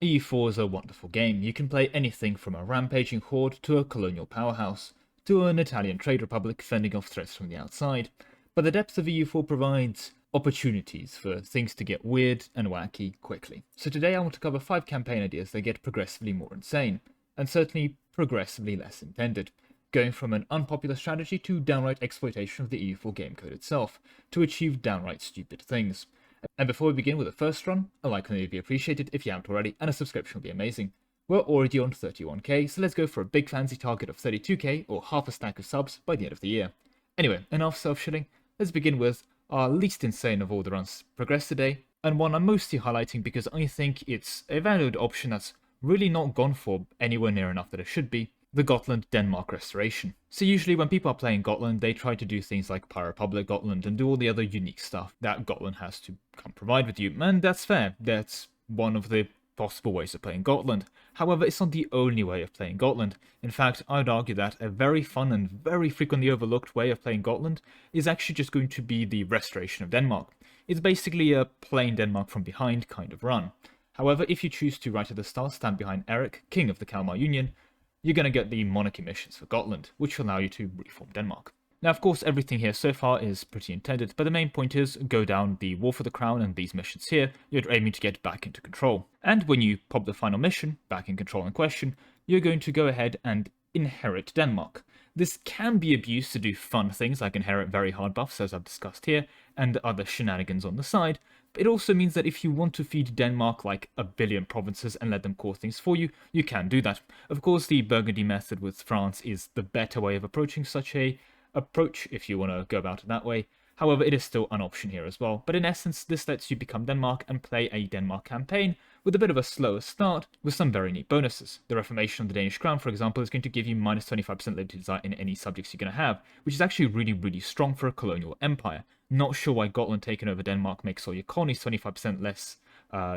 EU4 is a wonderful game. You can play anything from a rampaging horde to a colonial powerhouse, to an Italian trade republic fending off threats from the outside. But the depth of EU4 provides opportunities for things to get weird and wacky quickly. So today I want to cover 5 campaign ideas that get progressively more insane, and certainly progressively less intended, going from an unpopular strategy to downright exploitation of the EU4 game code itself, to achieve downright stupid things. And before we begin with the first run, a like would be appreciated if you haven't already, and a subscription would be amazing. We're already on 31k, so let's go for a big fancy target of 32k, or half a stack of subs by the end of the year. Anyway, enough self-shitting, let's begin with our least insane of all the runs progressed today, and one I'm mostly highlighting because I think it's a valid option that's really not gone for anywhere near enough that it should be, the Gotland-Denmark restoration. So usually when people are playing Gotland, they try to do things like Pirate Republic Gotland and do all the other unique stuff that Gotland has to come provide with you, and that's fair. That's one of the possible ways of playing Gotland. However, it's not the only way of playing Gotland. In fact, I'd argue that a very fun and very frequently overlooked way of playing Gotland is actually just going to be the restoration of Denmark. It's basically a plain Denmark from behind kind of run. However, if you choose to right at the start stand behind Eric, King of the Kalmar Union, you're going to get the monarchy missions for Gotland, which will allow you to reform Denmark. Now, of course, everything here so far is pretty intended, but the main point is go down the War for the Crown and these missions here, you're aiming to get back into control. And when you pop the final mission, back in control in question, you're going to go ahead and inherit Denmark. This can be abused to do fun things like inherit very hard buffs, as I've discussed here, and other shenanigans on the side. But it also means that if you want to feed Denmark like a billion provinces and let them core things for you, you can do that. Of course, the Burgundy method with France is the better way of approaching such a approach, if you want to go about it that way. However, it is still an option here as well. But in essence, this lets you become Denmark and play a Denmark campaign with a bit of a slower start with some very neat bonuses. The Reformation of the Danish crown, for example, is going to give you minus 25% liberty desire in any subjects you're going to have, which is actually really strong for a colonial empire. Not sure why Gotland taking over Denmark makes all your colonies 25% less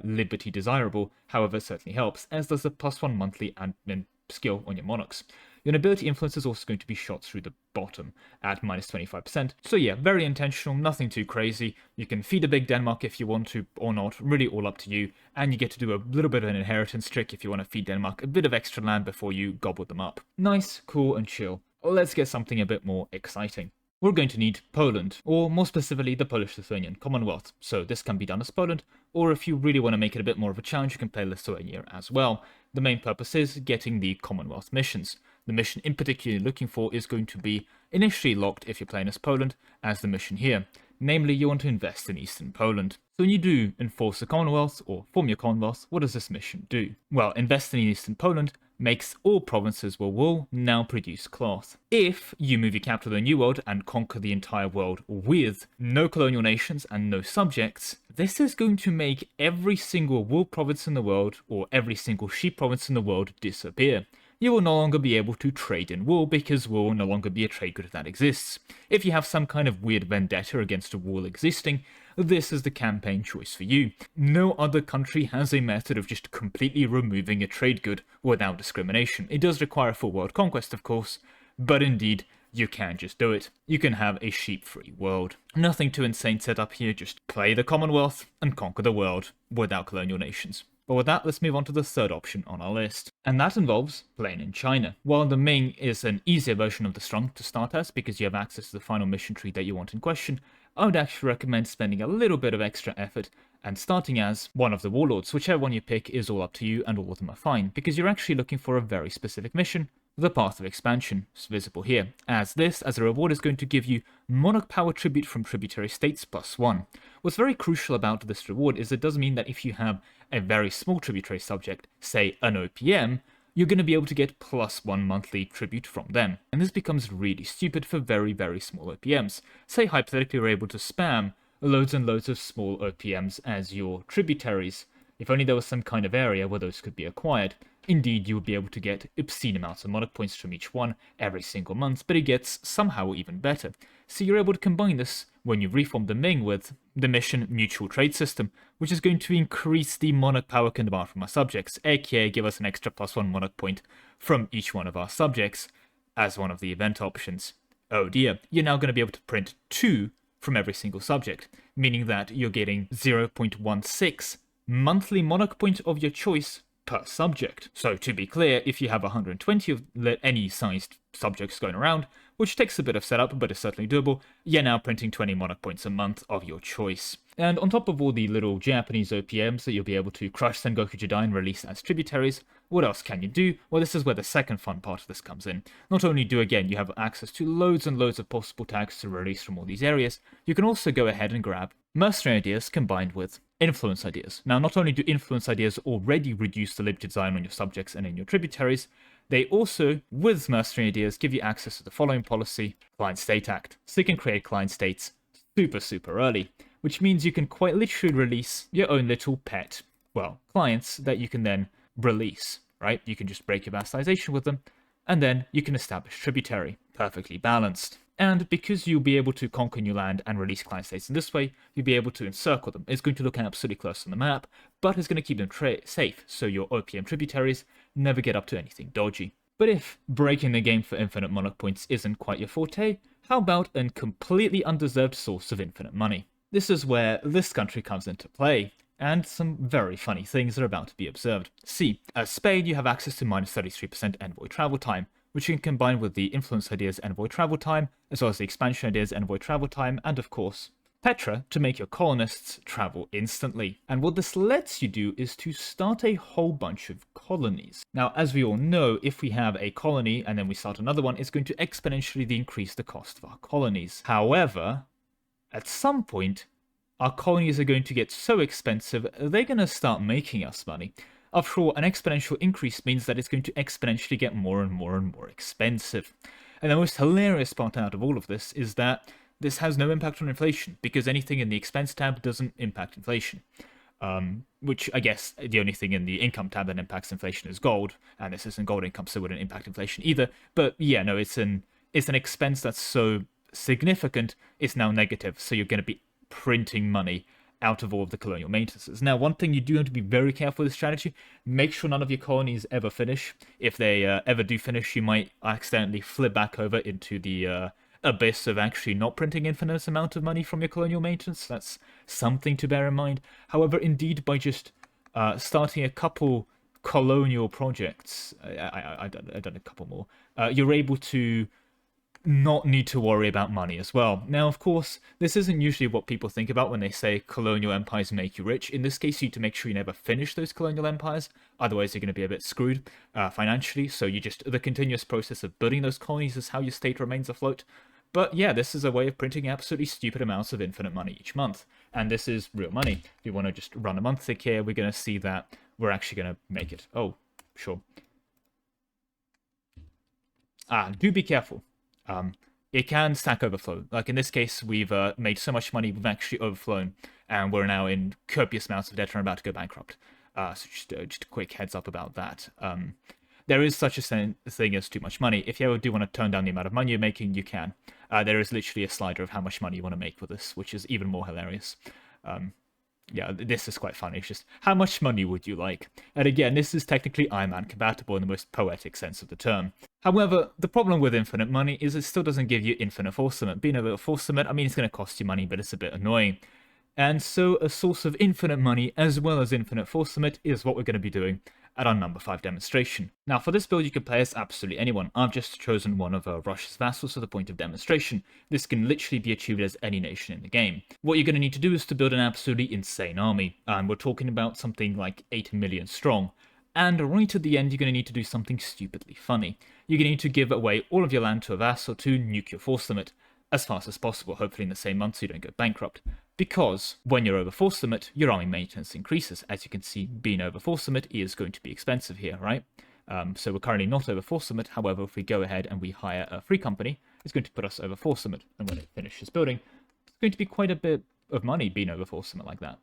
liberty desirable, however, it certainly helps, as does the +1 monthly admin skill on your monarchs. Your nobility influence is also going to be shot through the bottom at minus 25%. So yeah, very intentional, nothing too crazy. You can feed a big Denmark if you want to or not, really all up to you. And you get to do a little bit of an inheritance trick if you want to feed Denmark a bit of extra land before you gobble them up. Nice, cool, and chill. Let's get something a bit more exciting. We're going to need Poland, or more specifically the Polish-Lithuanian Commonwealth. So this can be done as Poland, or if you really want to make it a bit more of a challenge, you can play Lithuania as well. The main purpose is getting the Commonwealth missions. The mission in particular you're looking for is going to be initially locked if you're playing as Poland, as the mission here. Namely, you want to invest in Eastern Poland. So when you do enforce the Commonwealth, or form your Commonwealth, what does this mission do? Well, investing in Eastern Poland makes all provinces where wool now produce cloth. If you move your capital to the New World and conquer the entire world with no colonial nations and no subjects, this is going to make every single wool province in the world, or every single sheep province in the world, disappear. You will no longer be able to trade in wool because wool will no longer be a trade good that exists. If you have some kind of weird vendetta against a wool existing, this is the campaign choice for you. No other country has a method of just completely removing a trade good without discrimination. It does require full world conquest, of course, but indeed, you can just do it. You can have a sheep-free world. Nothing too insane set up here, just play the Commonwealth and conquer the world without colonial nations. But with that, let's move on to the third option on our list. And that involves playing in China. While the Ming is an easier version of the Strong to start as, because you have access to the final mission tree that you want in question, I would actually recommend spending a little bit of extra effort and starting as one of the warlords. Whichever one you pick is all up to you, and all of them are fine, because you're actually looking for a very specific mission. The Path of Expansion is visible here, as this, as a reward, is going to give you Monarch Power Tribute from Tributary States +1. What's very crucial about this reward is it does mean that if you have a very small tributary subject, say an OPM, you're going to be able to get +1 monthly tribute from them. And this becomes really stupid for very small OPMs. Say hypothetically you're able to spam loads and loads of small OPMs as your tributaries. If only there was some kind of area where those could be acquired. Indeed, you would be able to get obscene amounts of monarch points from each one every single month, but it gets somehow even better. So you're able to combine this when you reform the Ming with the mission Mutual Trade System, which is going to increase the monarch power can demand from our subjects, aka give us an extra +1 monarch point from each one of our subjects as one of the event options. Oh dear, you're now going to be able to print 2 from every single subject, meaning that you're getting 0.16 monthly monarch point of your choice per subject. So to be clear, if you have 120 of any sized subjects going around, which takes a bit of setup but is certainly doable, you're now printing 20 monarch points a month of your choice. And on top of all the little Japanese OPMs that you'll be able to crush Sengoku Jidai and release as tributaries, what else can you do? Well, this is where the second fun part of this comes in. Not only do, again, you have access to loads and loads of possible tags to release from all these areas, you can also go ahead and grab mercenary ideas combined with influence ideas. Now, not only do influence ideas already reduce the limited design on your subjects and in your tributaries, they also, with mercenary ideas, give you access to the following policy, Client State Act. So you can create client states super early, which means you can quite literally release your own little pet, well, clients that you can then release, right? You can just break your vassalization with them, and then you can establish tributary, perfectly balanced. And because you'll be able to conquer new land and release client states in this way, you'll be able to encircle them. It's going to look absolutely close on the map, but it's going to keep them safe, so your OPM tributaries never get up to anything dodgy. But if breaking the game for infinite monarch points isn't quite your forte, how about a completely undeserved source of infinite money? This is where this country comes into play, and some very funny things are about to be observed. See, as Spain, you have access to minus 33% envoy travel time, which you can combine with the influence ideas envoy travel time, as well as the expansion ideas envoy travel time, and of course, Petra to make your colonists travel instantly. And what this lets you do is to start a whole bunch of colonies. Now, as we all know, if we have a colony and then we start another one, it's going to exponentially increase the cost of our colonies. However, at some point, our colonies are going to get so expensive, they're going to start making us money. After all, an exponential increase means that it's going to exponentially get more and more and more expensive. And the most hilarious part out of all of this is that this has no impact on inflation, because anything in the expense tab doesn't impact inflation. Which I guess the only thing in the income tab that impacts inflation is gold, and this isn't gold income, so it wouldn't impact inflation either. But yeah, no, it's an expense that's so significant, it's now negative, so you're going to be printing money out of all of the colonial maintenances. Now, one thing you do have to be very careful with this strategy, make sure none of your colonies ever finish. If they ever do finish, you might accidentally flip back over into the abyss of actually not printing infinite amount of money from your colonial maintenance. That's something to bear in mind. However, indeed, by just starting a couple colonial projects, I've done a couple more, you're able to not need to worry about money as well. Now, of course, this isn't usually what people think about when they say colonial empires make you rich. In this case, you need to make sure you never finish those colonial empires, otherwise you're going to be a bit screwed financially. So the continuous process of building those colonies is how your state remains afloat. But yeah, this is a way of printing absolutely stupid amounts of infinite money each month. And this is real money. If you want to just run a month tick here, we're going to see that we're actually going to make it. Oh, sure. Do be careful. It can stack overflow. Like in this case, we've made so much money, we've actually overflown, and we're now in copious amounts of debt and are about to go bankrupt. So just a quick heads up about that. There is such a thing as too much money. If you ever do want to turn down the amount of money you're making, you can. There is literally a slider of how much money you want to make with this, which is even more hilarious. Yeah, this is quite funny. It's just, how much money would you like? And again, this is technically Iron Man compatible in the most poetic sense of the term. However, the problem with infinite money is it still doesn't give you infinite force limit. Being able to force limit, I mean, it's going to cost you money, but it's a bit annoying. And so a source of infinite money as well as infinite force limit is what we're going to be doing at our number 5 demonstration. Now, for this build, you can play as absolutely anyone. I've just chosen one of Russia's vassals for the point of demonstration. This can literally be achieved as any nation in the game. What you're going to need to do is to build an absolutely insane army. And we're talking about something like 8 million strong. And right at the end, you're going to need to do something stupidly funny. You're going to need to give away all of your land to a vassal to nuke your force limit as fast as possible, hopefully in the same month so you don't go bankrupt. Because when you're over force limit, your army maintenance increases. As you can see, being over force limit is going to be expensive here, right? So we're currently not over force limit. However, if we go ahead and we hire a free company, it's going to put us over force limit. And when it finishes building, it's going to be quite a bit of money being over force limit like that.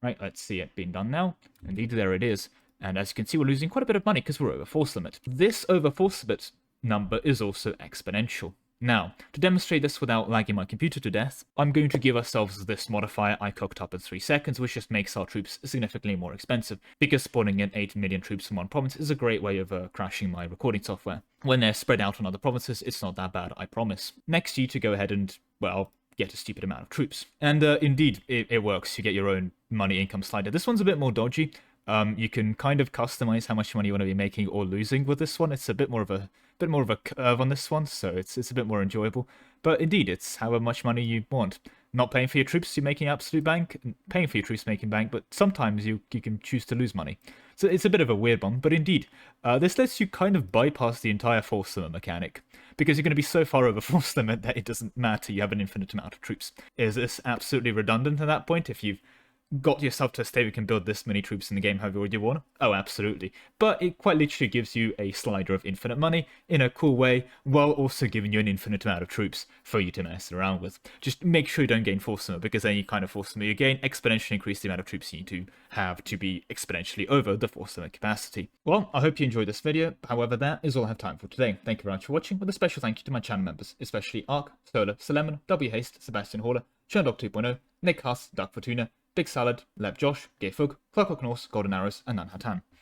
Right, let's see it being done now. Indeed, there it is. And as you can see, we're losing quite a bit of money because we're over force limit. This over force limit number is also exponential. Now, to demonstrate this without lagging my computer to death, I'm going to give ourselves this modifier I cooked up in 3 seconds, which just makes our troops significantly more expensive, because spawning in 8 million troops in one province is a great way of crashing my recording software. When they're spread out on other provinces, it's not that bad, I promise. Next, you to go ahead and, well, get a stupid amount of troops. And indeed, it works. You get your own money income slider. This one's a bit more dodgy. You can kind of customize how much money you want to be making or losing with this one. It's a bit more of a curve on this one, so it's a bit more enjoyable. But indeed, it's however much money you want. Not paying for your troops, you're making absolute bank. Paying for your troops, making bank. But sometimes you can choose to lose money. So it's a bit of a weird one. But indeed, this lets you kind of bypass the entire force limit mechanic, because you're going to be so far over force limit that it doesn't matter. You have an infinite amount of troops. Is this absolutely redundant at that point if you've got yourself to a state where you can build this many troops in the game however you want? Oh, absolutely. But it quite literally gives you a slider of infinite money in a cool way, while also giving you an infinite amount of troops for you to mess around with. Just make sure you don't gain force limit, because any kind of force limit you gain exponentially increase the amount of troops you need to have to be exponentially over the force limit capacity. Well, I hope you enjoyed this video. However, that is all I have time for today. Thank you very much for watching, with a special thank you to my channel members, especially Ark, Solar, Solemon, W Haste, Sebastian Haller, Chundog 2.0, Nick Huss, Duck Fortuna, Big Salad, Leb Josh, Gay Fug, Clockwork Norse, Golden Arrows, and Nanhatan.